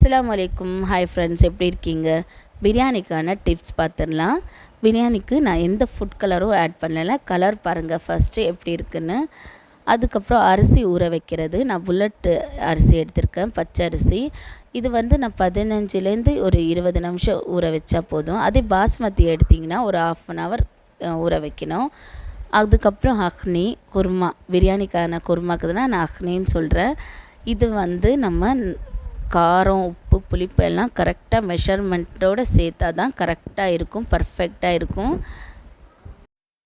அஸ்ஸலாமு அலைக்கும். Hi friends, எப்படி இருக்கீங்க? பிரியாணிக்கான டிப்ஸ் பார்த்துடலாம். பிரியாணிக்கு நான் எந்த ஃபுட் கலரும் ஆட் பண்ணலை. கலர் பாருங்கள் ஃபஸ்ட்டு எப்படி இருக்குன்னு. அதுக்கப்புறம் அரிசி ஊற வைக்கிறது. நான் புல்லட் அரிசி எடுத்திருக்கேன், பச்சை அரிசி. இது நான் 15லேருந்து ஒரு 20 நிமிஷம் ஊற வச்சா போதும். அதே பாஸ்மதி எடுத்திங்கன்னா ஒரு 1/2 hour ஊற வைக்கணும். அதுக்கப்புறம் அக்னி குருமா, பிரியாணிக்கான குருமாக்குதுன்னா நான் அக்னின்னு சொல்கிறேன். இது நம்ம காரம், உப்பு, புளிப்பு எல்லாம் கரெக்டாக மெஷர்மெண்ட்டோடு சேர்த்தா தான் கரெக்டாக இருக்கும், பர்ஃபெக்டாக இருக்கும்.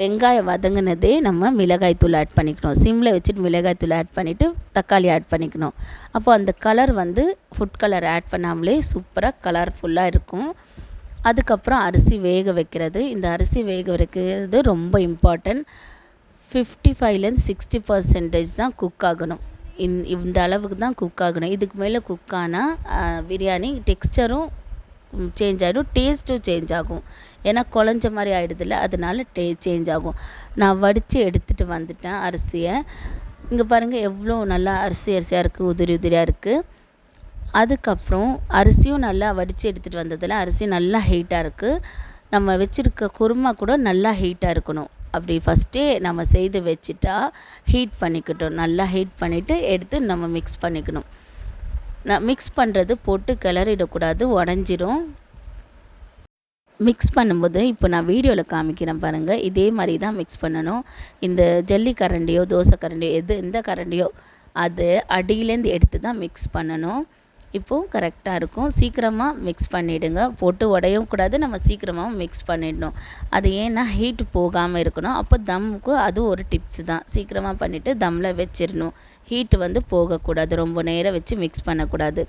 வெங்காயம் வதங்கினதே நம்ம மிளகாய்த்தூள் ஆட் பண்ணிக்கணும். சிம்மில் வச்சுட்டு மிளகாய்த்தூள் ஆட் பண்ணிவிட்டு தக்காளி ஆட் பண்ணிக்கணும். அப்போ அந்த கலர் ஃபுட் கலர் ஆட் பண்ணாமலே சூப்பராக கலர்ஃபுல்லாக இருக்கும். அதுக்கப்புறம் அரிசி வேக வைக்கிறது. இந்த அரிசி வேக வைக்கிறது ரொம்ப இம்பார்ட்டன்ட். 55லேருந்து 60% தான் குக் ஆகணும். இந்த அளவுக்கு தான் குக் ஆகணும். இதுக்கு மேலே குக் ஆனால் பிரியாணி டெக்ஸ்டரும் சேஞ்ச் ஆகிடும், டேஸ்ட்டும் சேஞ்ச் ஆகும். ஏன்னா குழஞ்ச மாதிரி ஆகிடுதில்ல, அதனால சேஞ்ச் ஆகும். நான் வடித்து எடுத்துகிட்டு வந்துட்டேன் அரிசியை. இங்கே பாருங்கள் எவ்வளோ நல்லா அரிசியாக இருக்குது, உதிரி உதிரியாக இருக்குது. அதுக்கப்புறம் அரிசியும் நல்லா வடித்து எடுத்துகிட்டு வந்ததில் அரிசி நல்லா ஹீட்டாக இருக்குது. நம்ம வச்சுருக்க குருமா கூட நல்லா ஹீட்டாக இருக்கணும். அப்படி ஃபஸ்ட்டே நம்ம செய்து வச்சுட்டா ஹீட் பண்ணிக்கிட்டோம். நல்லா ஹீட் பண்ணிவிட்டு எடுத்து நம்ம மிக்ஸ் பண்ணிக்கணும். நான் மிக்ஸ் பண்ணுறது போட்டு கிளறிடக்கூடாது, உடஞ்சிரும். மிக்ஸ் பண்ணும்போது இப்போ நான் வீடியோவில் காமிக்கிறேன் பாருங்கள், இதே மாதிரி தான் மிக்ஸ் பண்ணணும். இந்த ஜல்லி கரண்டியோ தோசை கரண்டியோ எந்த கரண்டியோ அது அடியிலேருந்து எடுத்து தான் மிக்ஸ் பண்ணணும். இப்போது கரெக்டாக இருக்கும். சீக்கிரமாக மிக்ஸ் பண்ணிவிடுங்க. போட்டு உடையவும் கூடாது, நம்ம சீக்கிரமாகவும் மிக்ஸ் பண்ணிடணும். அது ஏன்னா ஹீட் போகாமல் இருக்கணும். அப்போ தம்முக்கு அது ஒரு டிப்ஸ் தான். சீக்கிரமாக பண்ணிவிட்டு தம்மில் வச்சிடணும். ஹீட்டு போகக்கூடாது, ரொம்ப நேரம் வச்சு மிக்ஸ் பண்ணக்கூடாது.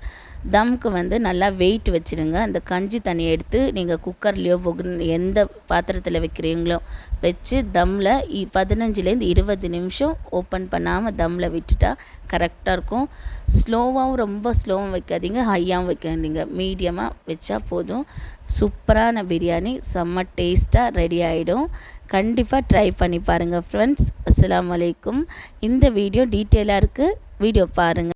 தம்முக்கு நல்லா வெயிட் வச்சுடுங்க. அந்த கஞ்சி தண்ணியை எடுத்து நீங்கள் குக்கர்லேயோ எந்த பாத்திரத்தில் வைக்கிறீங்களோ வச்சு தம்மில் 15லேருந்து 20 நிமிஷம் ஓப்பன் பண்ணாமல் தம்மில் விட்டுட்டா கரெக்டாக இருக்கும். ஸ்லோவாகவும் ரொம்ப ஸ்லோவாகவும் வைக்காதீங்க, ஹையாகவும் வைக்காதீங்க, மீடியமாக வச்சா போதும். சூப்பரான பிரியாணி செம்ம டேஸ்ட்டாக ரெடி ஆகிடும். கண்டிப்பாக ட்ரை பண்ணி பாருங்கள் ஃப்ரெண்ட்ஸ். அஸ்ஸலாமு அலைக்கும். இந்த வீடியோ டீட்டெயிலாக இருக்குது, வீடியோ பாருங்கள்.